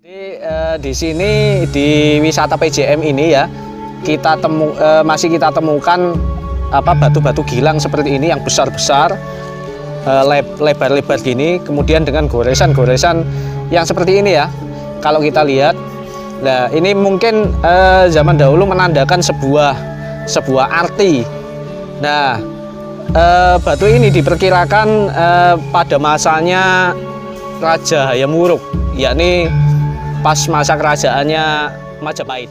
Di sini di wisata PJM ini ya masih kita temukan batu-batu gilang seperti ini yang besar-besar, lebar-lebar gini, kemudian dengan goresan-goresan yang seperti ini ya. Kalau kita lihat, nah ini mungkin zaman dahulu menandakan sebuah arti. Nah, batu ini diperkirakan pada masanya Raja Hayam Wuruk, yakni pas masa kerajaannya Majapahit.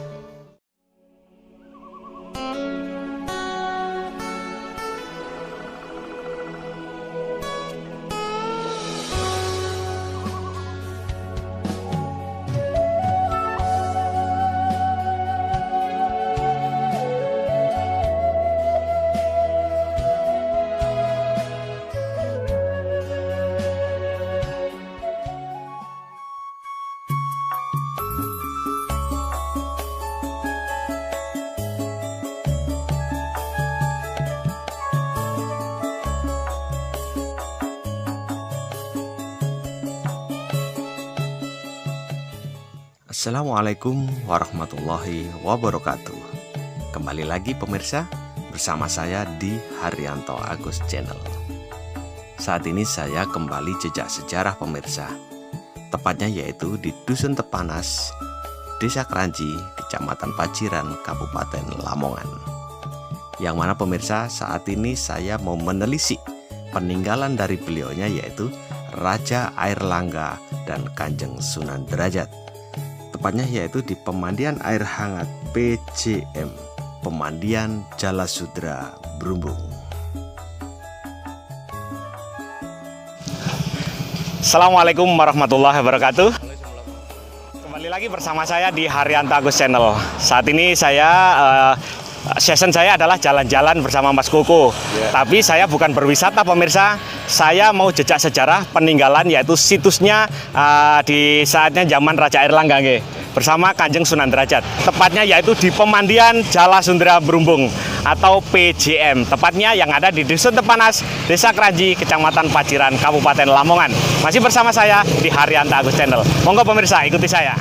Assalamualaikum warahmatullahi wabarakatuh. Kembali lagi pemirsa bersama saya di Haryanto Agus Channel. Saat ini saya kembali jejak sejarah pemirsa, tepatnya yaitu di Dusun Tepanas, Desa Kranji, Kecamatan Paciran, Kabupaten Lamongan. Yang mana pemirsa saat ini saya mau menelisik peninggalan dari beliaunya, yaitu Raja Airlangga dan Kanjeng Sunan Derajat. Tepatnya yaitu di Pemandian Air Hangat PJM, Pemandian Jalasudra Brumbung. Assalamualaikum warahmatullahi wabarakatuh. Kembali lagi bersama saya di Haryanto Agus Channel. Saat ini session saya adalah jalan-jalan bersama Mas Koko. Tapi saya bukan berwisata pemirsa, saya mau jejak sejarah peninggalan, yaitu situsnya di saatnya zaman Raja Airlangga bersama Kanjeng Sunan Derajat. Tepatnya yaitu di Pemandian Jalasudra Brumbung atau PJM. Tepatnya yang ada di Dusun Tepanas, Desa Kranji, Kecamatan Paciran, Kabupaten Lamongan. Masih bersama saya di Haryanto Agus Channel. Monggo pemirsa, ikuti saya.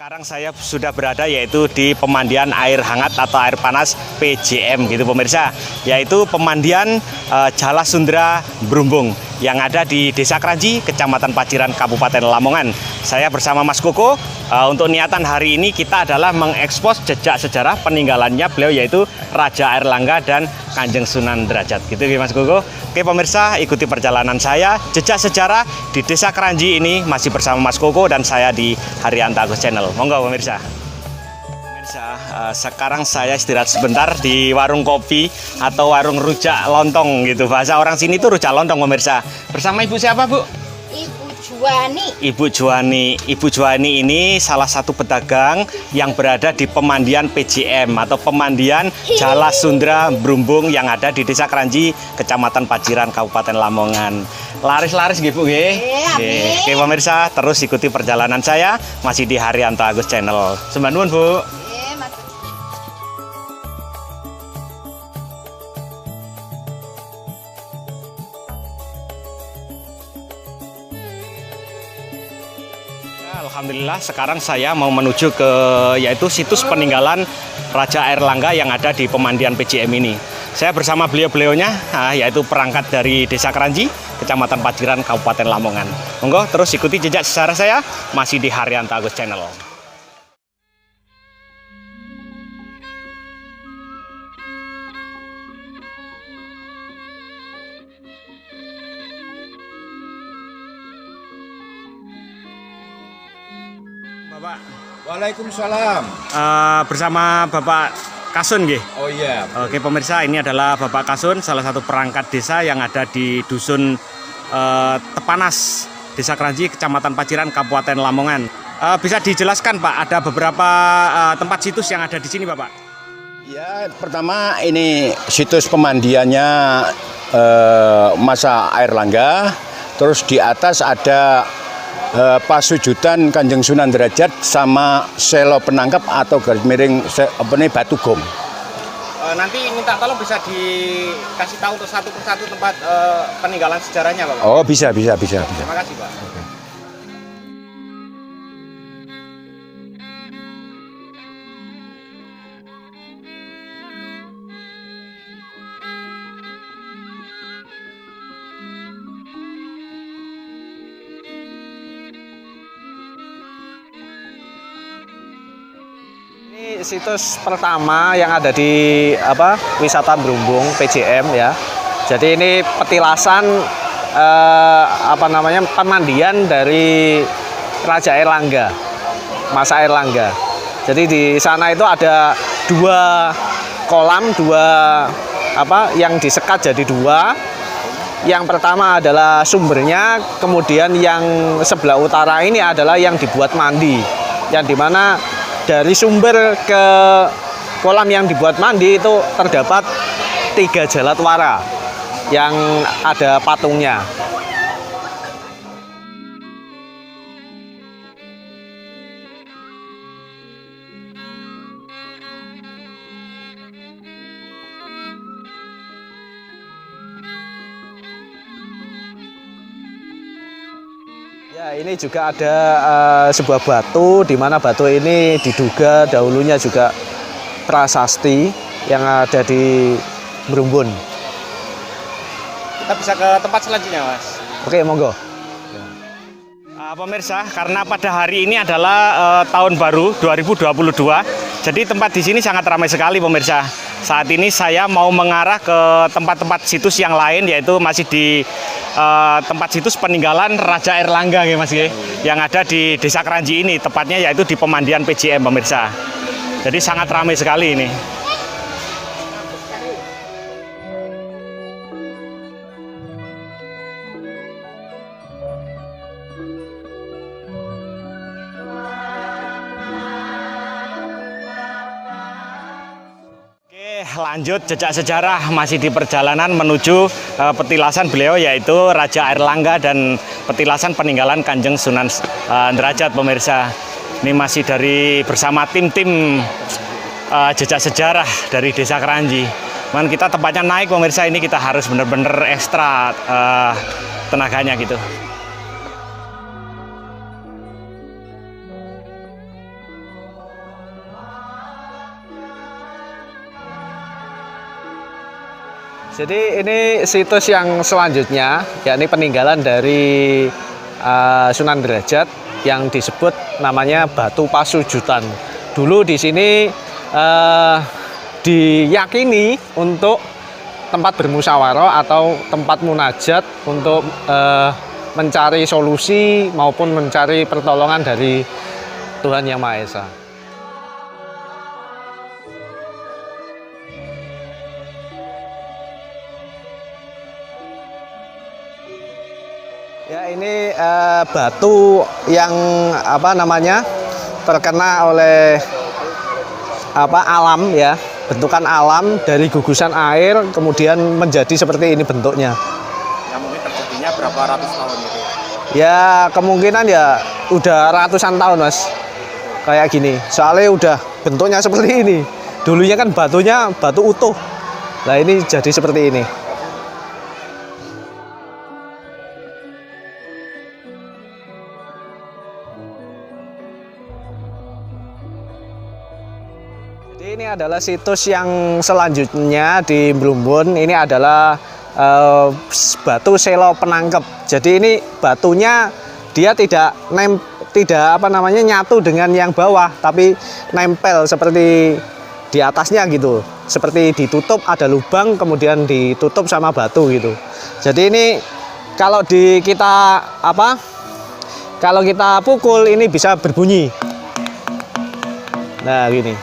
Sekarang saya sudah berada yaitu di Pemandian Air Hangat atau Air Panas PJM gitu pemirsa, yaitu Pemandian Jalasudra Brumbung yang ada di Desa Kranji, Kecamatan Paciran, Kabupaten Lamongan. Saya bersama Mas Koko. Untuk niatan hari ini kita adalah mengekspos jejak sejarah peninggalannya beliau, yaitu Raja Airlangga dan Kanjeng Sunan Derajat. Gitu ya Mas Koko. Oke pemirsa, ikuti perjalanan saya jejak sejarah di Desa Kranji ini masih bersama Mas Koko dan saya di Haryanto Agus Channel. Monggo pemirsa. Sekarang saya istirahat sebentar di warung kopi atau warung rujak lontong gitu. Bahasa orang sini itu rujak lontong pemirsa. Bersama ibu siapa, Bu? Ibu Juwani ini salah satu pedagang yang berada di Pemandian PJM atau Pemandian Jalasudra Brumbung yang ada di Desa Kranji, Kecamatan Paciran, Kabupaten Lamongan. Laris-laris gitu, Oke pemirsa, terus ikuti perjalanan saya masih di Haryanto Agus Channel. Sembah nuwun, Bu. Alhamdulillah sekarang saya mau menuju ke yaitu situs peninggalan Raja Airlangga yang ada di Pemandian PJM ini. Saya bersama beliau-beliaunya yaitu perangkat dari Desa Kranji, Kecamatan Paciran, Kabupaten Lamongan. Monggo terus ikuti jejak sejarah saya masih di Haryanto Agus Channel. Bapak. Waalaikumsalam. Bersama Bapak Kasun nggih. Oh iya. Oke pemirsa, ini adalah Bapak Kasun, salah satu perangkat desa yang ada di dusun Tepanas, Desa Kranji, Kecamatan Paciran, Kabupaten Lamongan. Bisa dijelaskan Pak, ada beberapa tempat situs yang ada di sini Bapak? Ya, pertama ini situs pemandiannya Masa Air Langga. Terus di atas ada pasujudan Kanjeng Sunan Derajat sama selo penangkap atau garis miring Batu Gom. Nanti minta tolong bisa dikasih tahu untuk satu persatu tempat peninggalan sejarahnya Bapak. Oh bisa. Terima kasih Pak. Ini situs pertama yang ada di wisata Brumbung PJM ya. Jadi ini petilasan pemandian dari Raja Airlangga, Masa Airlangga. Jadi di sana itu ada dua kolam, yang disekat jadi dua. Yang pertama adalah sumbernya, kemudian yang sebelah utara ini adalah yang dibuat mandi, yang dimana dari sumber ke kolam yang dibuat mandi itu terdapat 3 jalatwara yang ada patungnya. Ya, ini juga ada sebuah batu, di mana batu ini diduga dahulunya juga prasasti yang ada di Brumbun. Kita bisa ke tempat selanjutnya Mas. Oke, monggo. Pemirsa, karena pada hari ini adalah tahun baru 2022, jadi tempat di sini sangat ramai sekali pemirsa. Saat ini saya mau mengarah ke tempat-tempat situs yang lain, yaitu masih di tempat situs peninggalan Raja Airlangga ya Mas, yang ada di Desa Kranji ini, tepatnya yaitu di pemandian PJM pemirsa. Jadi sangat ramai sekali ini. Lanjut jejak sejarah, masih di perjalanan menuju petilasan beliau yaitu Raja Airlangga dan petilasan peninggalan Kanjeng Sunan Derajat pemirsa. Ini masih bersama tim-tim jejak sejarah dari Desa Kranji. Man, kita tempatnya naik pemirsa, ini kita harus benar-benar ekstra tenaganya gitu. Jadi ini situs yang selanjutnya, yakni peninggalan dari Sunan Derajat yang disebut namanya Batu Pasujudan. Dulu di sini diyakini untuk tempat bermusyawarah atau tempat munajat untuk mencari solusi maupun mencari pertolongan dari Tuhan Yang Maha Esa. Ya, ini batu yang terkena oleh alam ya, bentukan alam dari gugusan air kemudian menjadi seperti ini bentuknya. Ya mungkin terjadinya berapa ratus tahun itu? Ya kemungkinan ya udah ratusan tahun Mas, kayak gini. Soalnya udah bentuknya seperti ini. Dulunya kan batunya batu utuh. Nah ini jadi seperti ini. Jadi ini adalah situs yang selanjutnya di Brumbun. Ini adalah batu selo penangkep. Jadi ini batunya dia tidak nyatu dengan yang bawah, tapi nempel seperti di atasnya gitu. Seperti ditutup, ada lubang kemudian ditutup sama batu gitu. Jadi ini kalau kita pukul ini bisa berbunyi. Nah, gini.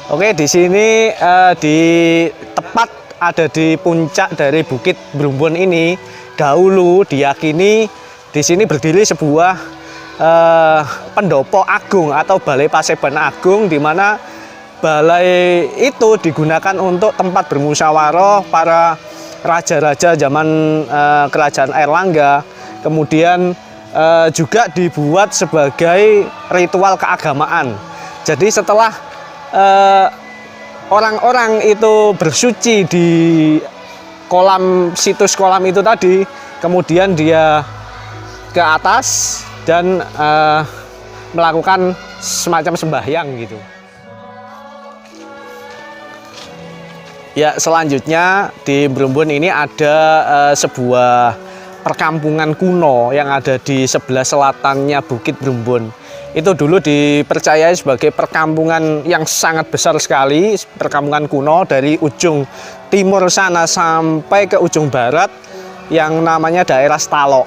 Oke, di sini di tepat ada di puncak dari Bukit Brumbun ini, dahulu diyakini di sini berdiri sebuah pendopo agung atau Balai Paseban Agung, di mana balai itu digunakan untuk tempat bermusyawarah para raja-raja zaman Kerajaan Airlangga. Kemudian juga dibuat sebagai ritual keagamaan. Jadi setelah orang-orang itu bersuci di situs kolam itu tadi, kemudian dia ke atas dan melakukan semacam sembahyang gitu. Ya, selanjutnya di Brumbun ini ada sebuah perkampungan kuno yang ada di sebelah selatannya Bukit Brumbun. Itu dulu dipercayai sebagai perkampungan yang sangat besar sekali, perkampungan kuno dari ujung timur sana sampai ke ujung barat yang namanya daerah Stalok.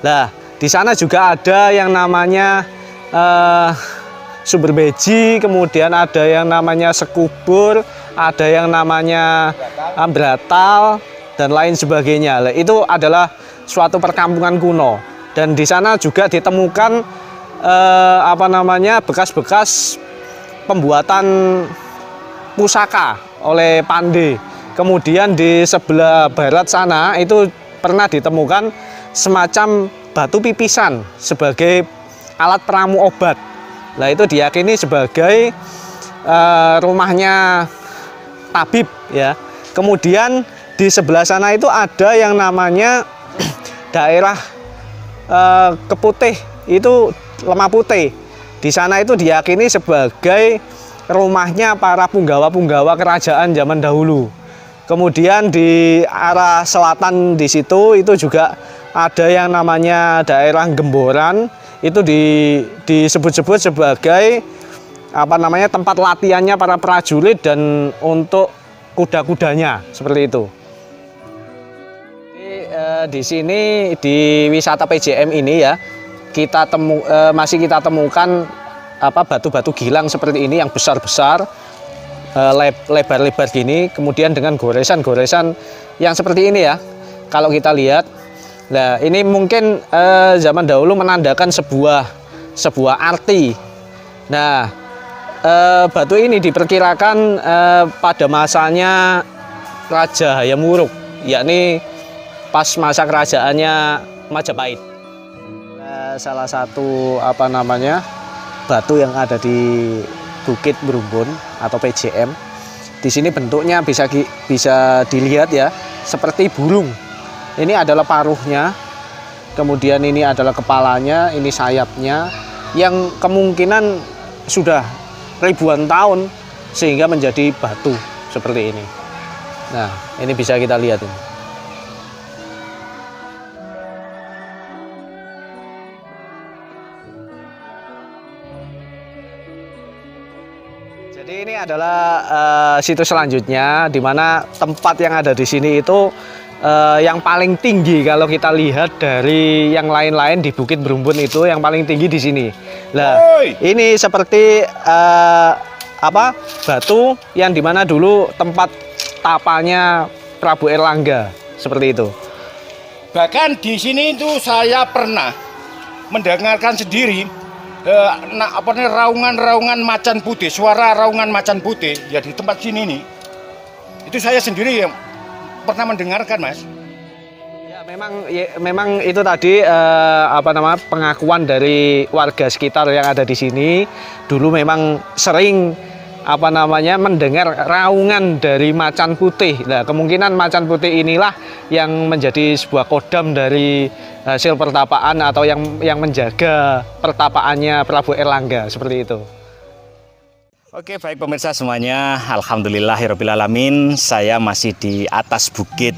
Nah, di sana juga ada yang namanya Sumber Beji, kemudian ada yang namanya Sekubur, ada yang namanya Bratal, dan lain sebagainya. Nah, itu adalah suatu perkampungan kuno, dan di sana juga ditemukan bekas-bekas pembuatan pusaka oleh Pandey. Kemudian di sebelah barat sana itu pernah ditemukan semacam batu pipisan sebagai alat peramu obat. Nah, itu diyakini sebagai rumahnya tabib ya. Kemudian di sebelah sana itu ada yang namanya daerah Keputih, itu Lemah Putih. Di sana itu diyakini sebagai rumahnya para punggawa-punggawa kerajaan zaman dahulu. Kemudian di arah selatan di situ itu juga ada yang namanya daerah Gemboran. Itu disebut-sebut sebagai tempat latihannya para prajurit dan untuk kuda-kudanya, seperti itu. Di sini di wisata PJM ini ya, masih kita temukan batu-batu gilang seperti ini yang besar-besar, lebar-lebar gini, kemudian dengan goresan-goresan yang seperti ini ya. Kalau kita lihat, nah ini mungkin zaman dahulu menandakan sebuah arti. Nah, batu ini diperkirakan pada masanya Raja Hayam Wuruk, yakni pas masa kerajaannya Majapahit. Salah satu batu yang ada di Bukit Brumbun atau PJM. Di sini bentuknya bisa dilihat ya, seperti burung. Ini adalah paruhnya, kemudian ini adalah kepalanya, ini sayapnya, yang kemungkinan sudah ribuan tahun sehingga menjadi batu seperti ini. Nah, ini bisa kita lihat ini. Jadi ini adalah situs selanjutnya, di mana tempat yang ada di sini itu yang paling tinggi. Kalau kita lihat dari yang lain-lain di Bukit Brumbun itu yang paling tinggi di sini. Nah, ini seperti batu yang dimana dulu tempat tapanya Prabu Airlangga, seperti itu. Bahkan di sini itu saya pernah mendengarkan sendiri raungan macan putih, suara raungan macan putih ya di tempat sini nih. Itu saya sendiri yang pernah mendengarkan, Mas. Ya, memang itu tadi pengakuan dari warga sekitar yang ada di sini. Dulu memang sering mendengar raungan dari macan putih. Nah, kemungkinan macan putih inilah yang menjadi sebuah kodam dari hasil pertapaan atau yang menjaga pertapaannya Prabu Airlangga, seperti itu. Oke, baik pemirsa semuanya, alhamdulillahirrabbilalamin, saya masih di atas bukit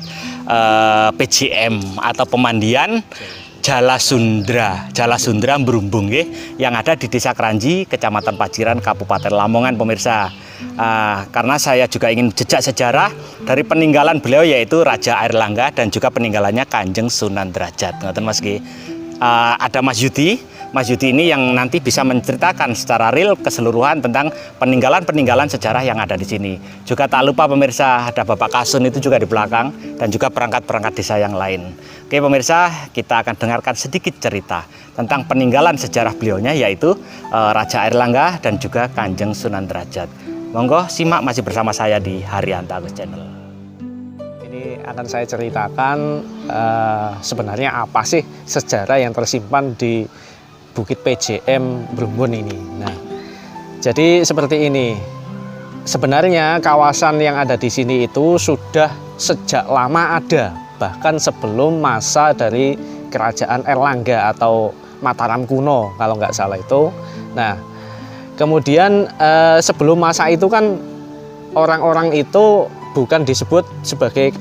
PJM atau pemandian Jalasundra Brumbung yang ada di Desa Kranji, Kecamatan Paciran, Kabupaten Lamongan, pemirsa. Karena saya juga ingin jejak sejarah dari peninggalan beliau, yaitu Raja Airlangga, dan juga peninggalannya Kanjeng Sunan Derajat. Ngoten Mas Ki. ada Mas Yudi. Mas Yudi ini yang nanti bisa menceritakan secara real keseluruhan tentang peninggalan-peninggalan sejarah yang ada di sini. Juga tak lupa pemirsa, ada Bapak Kasun itu juga di belakang dan juga perangkat-perangkat desa yang lain. Oke pemirsa, kita akan dengarkan sedikit cerita tentang peninggalan sejarah beliaunya, yaitu Raja Airlangga dan juga Kanjeng Sunan Derajat. Monggo simak masih bersama saya di Haryanto Agus Channel. Ini akan saya ceritakan sebenarnya apa sih sejarah yang tersimpan di Bukit PJM Brumbun ini. Nah, jadi seperti ini. Sebenarnya kawasan yang ada di sini itu sudah sejak lama ada, bahkan sebelum masa dari Kerajaan Airlangga atau Mataram kuno kalau nggak salah itu. Nah, kemudian sebelum masa itu kan orang-orang itu bukan disebut sebagai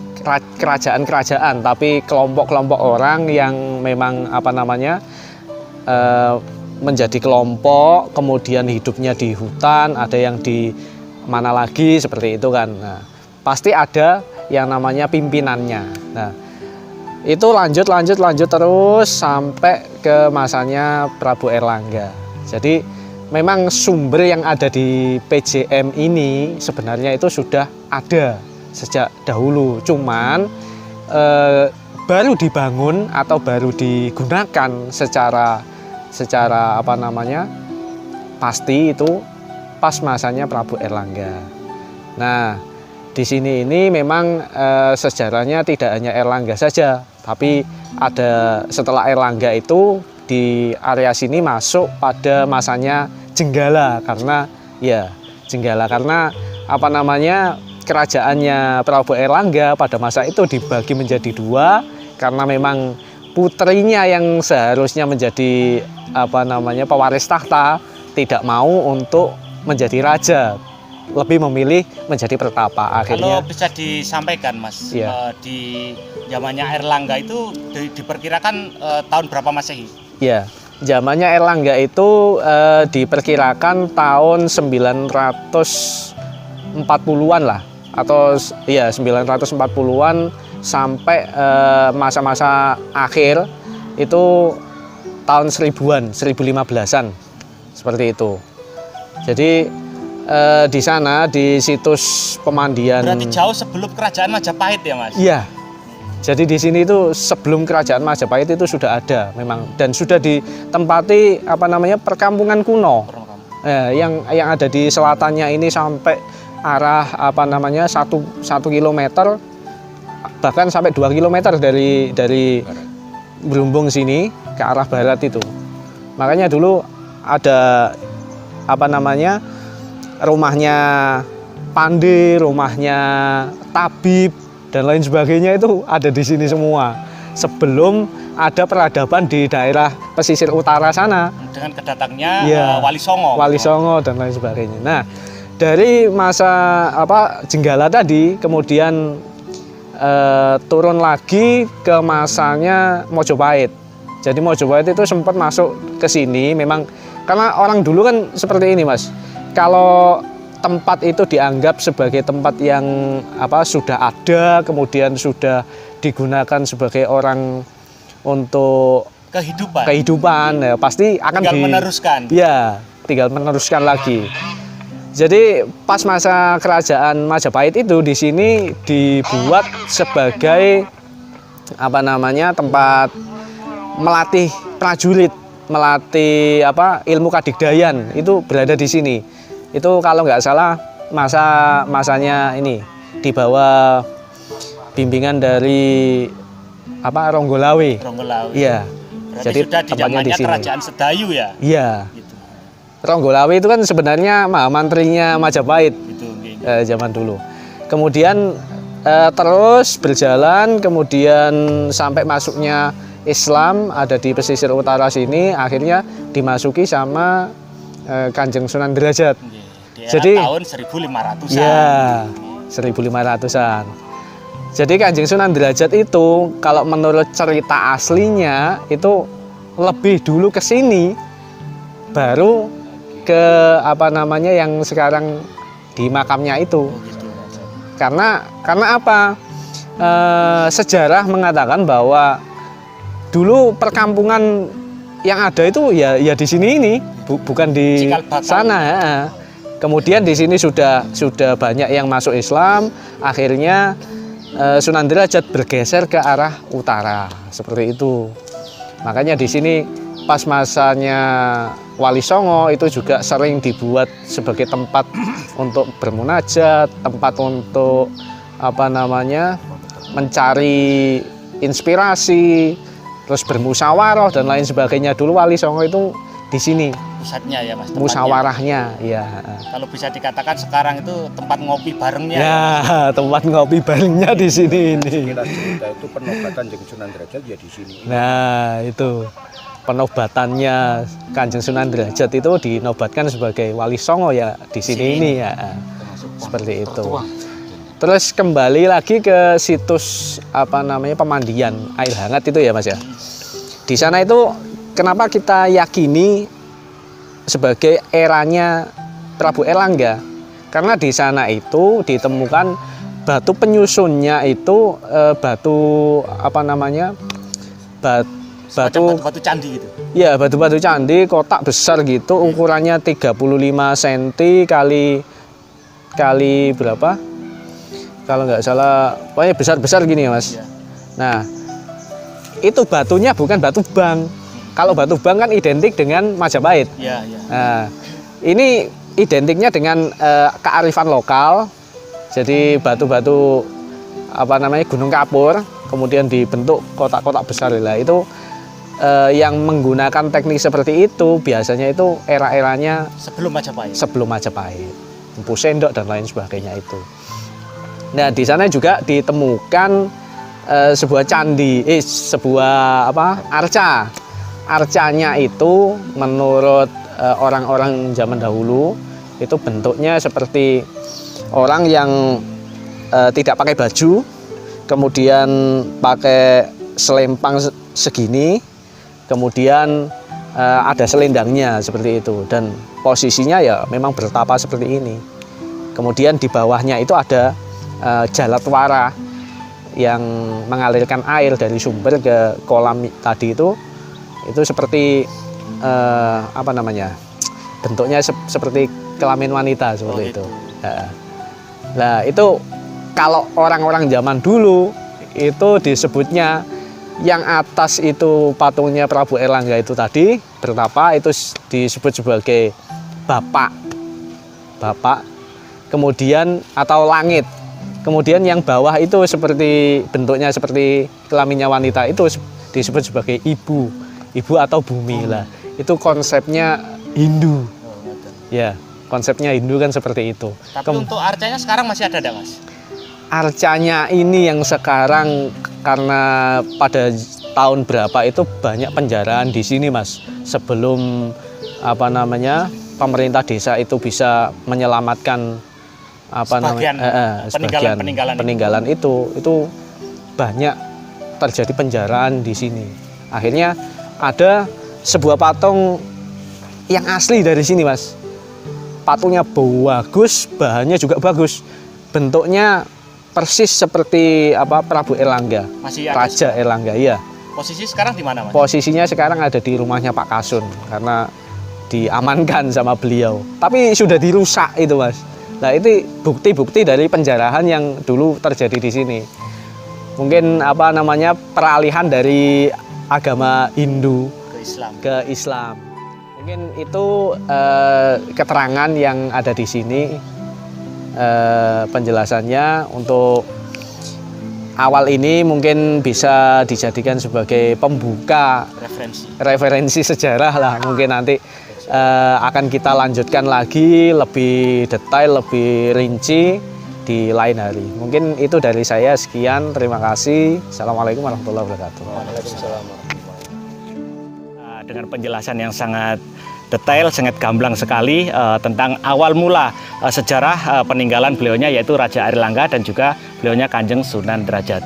kerajaan-kerajaan, tapi kelompok-kelompok orang yang memang menjadi kelompok, kemudian hidupnya di hutan, ada yang di mana lagi seperti itu kan. Nah, pasti ada yang namanya pimpinannya. Nah, itu lanjut terus sampai ke masanya Prabu Airlangga. Jadi memang sumber yang ada di PJM ini sebenarnya itu sudah ada sejak dahulu, cuman baru dibangun atau baru digunakan secara pasti itu pas masanya Prabu Airlangga. Nah, di sini ini memang sejarahnya tidak hanya Airlangga saja, tapi ada setelah Airlangga itu di area sini masuk pada masanya Jenggala karena kerajaannya Prabu Airlangga pada masa itu dibagi menjadi dua karena memang putrinya yang seharusnya menjadi pewaris tahta tidak mau untuk menjadi raja, lebih memilih menjadi pertapa. Akhirnya kalau bisa disampaikan Mas, ya. Di zamannya Airlangga itu diperkirakan tahun berapa Masehi? Ya, zamannya Airlangga itu diperkirakan tahun 940-an lah, atau ya 940-an sampai masa-masa akhir itu tahun 1000-an, 1015-an seperti itu. Jadi di sana di situs pemandian. Berarti jauh sebelum kerajaan Majapahit ya Mas? Iya. Jadi di sini itu sebelum kerajaan Majapahit itu sudah ada memang, dan sudah ditempati perkampungan kuno. Yang ada di selatannya ini sampai arah 1 kilometer, bahkan sampai 2 kilometer dari Brumbung sini ke arah barat itu. Makanya dulu ada rumahnya Pande, rumahnya Tabib dan lain sebagainya itu ada di sini semua. Sebelum ada peradaban di daerah pesisir utara sana dengan kedatangnya Wali Songo dan lain sebagainya. Nah, dari masa Jenggala tadi kemudian turun lagi ke masanya Mojopahit. Jadi Mojopahit itu sempat masuk ke sini memang karena orang dulu kan seperti ini Mas. Kalau tempat itu dianggap sebagai tempat yang sudah ada, kemudian sudah digunakan sebagai orang untuk kehidupan ya, pasti akan meneruskan. Ya, tinggal meneruskan lagi. Jadi pas masa kerajaan Majapahit itu di sini dibuat sebagai tempat melatih prajurit, melatih ilmu kadigdayan itu berada di sini. Itu kalau nggak salah masanya ini di bawah bimbingan dari Ronggolawe. Iya. Jadi sudah di zamannya kerajaan Sedayu ya. Iya. Gitu. Ronggolawe itu kan sebenarnya mantrinya Majapahit zaman dulu. Kemudian terus berjalan, kemudian sampai masuknya Islam ada di pesisir utara sini, akhirnya dimasuki sama Kanjeng Sunan Derajat. Jadi tahun 1500-an. Ya, 1500-an. Jadi Kanjeng Sunan Derajat itu kalau menurut cerita aslinya itu lebih dulu ke sini, baru ke yang sekarang di makamnya itu. Karena apa? Sejarah mengatakan bahwa dulu perkampungan yang ada itu ya di sini ini, bukan di sana. Ya. Kemudian di sini sudah banyak yang masuk Islam, akhirnya Sunan Derajat bergeser ke arah utara seperti itu. Makanya di sini pas masanya Wali Songo itu juga sering dibuat sebagai tempat untuk bermunajat, tempat untuk mencari inspirasi, terus bermusyawarah dan lain sebagainya. Dulu Wali Songo itu di sini pusatnya ya Mas, musyawarahnya ya. Kalau bisa dikatakan sekarang itu tempat ngopi barengnya ya, tempat ngopi barengnya di sini ini. Cerita itu penobatan Kanjeng Sunan Derajat ya di sini. Nah, itu penobatannya Kanjeng Sunan Derajat itu dinobatkan sebagai Wali Songo ya di sini ini ya. Seperti itu. Terus kembali lagi ke situs pemandian air hangat itu ya Mas ya. Di sana itu kenapa kita yakini sebagai eranya Prabu Erlangga? Karena di sana itu ditemukan batu penyusunnya itu batu candi gitu. Ya, batu-batu candi kotak besar gitu, ukurannya 35 cm kali berapa? Kalau nggak salah, pokoknya besar-besar gini ya Mas. Ya. Nah, itu batunya bukan batu bang. Kalau batu bang kan identik dengan Majapahit. Iya, iya. Nah, ini identiknya dengan kearifan lokal. Jadi batu-batu Gunung Kapur, kemudian dibentuk kotak-kotak besar lah. Itu yang menggunakan teknik seperti itu biasanya itu era-eranya sebelum Majapahit, Empu Sendok dan lain sebagainya itu. Nah, di sana juga ditemukan sebuah candi, arca. Arcanya itu menurut orang-orang zaman dahulu itu bentuknya seperti orang yang tidak pakai baju, kemudian pakai selempang segini, kemudian ada selendangnya seperti itu, dan posisinya ya memang bertapa seperti ini. Kemudian di bawahnya itu ada jalatwara yang mengalirkan air dari sumber ke kolam tadi itu seperti bentuknya seperti kelamin wanita seperti itu. Nah, itu kalau orang-orang zaman dulu itu disebutnya yang atas itu patungnya Prabu Erlangga itu tadi bertapa, itu disebut sebagai bapak, kemudian atau langit. Kemudian yang bawah itu seperti bentuknya seperti kelaminnya wanita itu disebut sebagai ibu atau bumi lah. Itu konsepnya Hindu. Ya, konsepnya Hindu kan seperti itu. Tapi untuk arcanya sekarang masih ada enggak, Mas? Arcanya ini yang sekarang karena pada tahun berapa itu banyak penjaraan di sini, Mas. Sebelum pemerintah desa itu bisa menyelamatkan peninggalan itu banyak terjadi penjaraan di sini. Akhirnya ada sebuah patung yang asli dari sini, Mas. Patungnya bagus, bahannya juga bagus. Bentuknya persis seperti Prabu Erlangga, Raja Erlangga, iya. Posisi sekarang di mana, Mas? Posisinya sekarang ada di rumahnya Pak Kasun karena diamankan sama beliau. Tapi sudah dirusak itu, Mas. Nah, itu bukti-bukti dari penjarahan yang dulu terjadi di sini. Mungkin peralihan dari agama Hindu ke Islam. Mungkin itu keterangan yang ada di sini, penjelasannya. Untuk awal ini mungkin bisa dijadikan sebagai pembuka referensi sejarah lah. Mungkin nanti akan kita lanjutkan lagi lebih detail, lebih rinci di lain hari. Mungkin itu dari saya, sekian, terima kasih. Assalamualaikum warahmatullahi wabarakatuh. Waalaikumsalam. Dengan penjelasan yang sangat detail, sangat gamblang sekali tentang awal mula sejarah peninggalan beliaunya, yaitu Raja Erlangga dan juga beliaunya Kanjeng Sunan Derajat.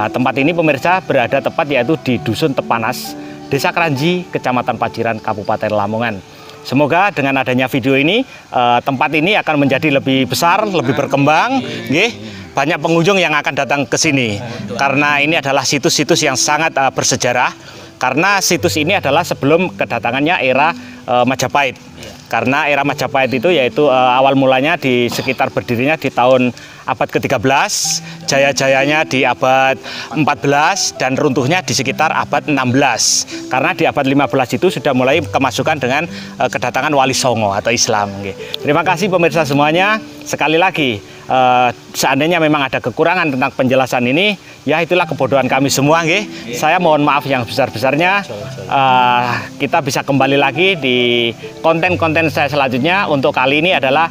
Tempat ini pemirsa berada tepat yaitu di Dusun Tepanas, Desa Kranji, Kecamatan Paciran, Kabupaten Lamongan. Semoga dengan adanya video ini tempat ini akan menjadi lebih besar, lebih berkembang, banyak pengunjung yang akan datang ke sini karena ini adalah situs-situs yang sangat bersejarah. karena situs ini adalah sebelum kedatangannya era Majapahit. Karena era Majapahit itu yaitu awal mulanya di sekitar berdirinya di tahun abad ke-13, jaya-jayanya di abad 14 dan runtuhnya di sekitar abad 16. Karena di abad 15 itu sudah mulai kemasukan dengan kedatangan Wali Songo atau Islam. Terima kasih pemirsa semuanya. Sekali lagi, seandainya memang ada kekurangan tentang penjelasan ini, ya itulah kebodohan kami semua. Saya mohon maaf yang besar-besarnya. Kita bisa kembali lagi di konten-konten saya selanjutnya. Untuk kali ini adalah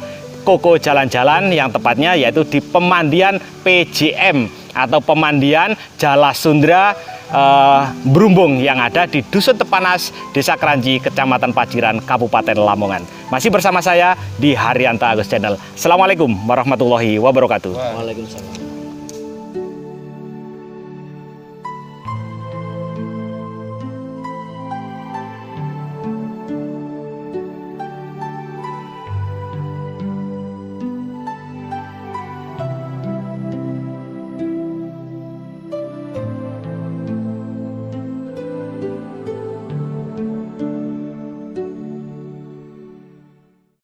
Koko jalan-jalan, yang tepatnya yaitu di pemandian PJM atau pemandian Jalasundra Brumbung yang ada di Dusun Tepanas, Desa Kranji, Kecamatan Paciran, Kabupaten Lamongan. Masih bersama saya di Haryanto Agus Channel. Assalamualaikum warahmatullahi wabarakatuh. Waalaikumsalam.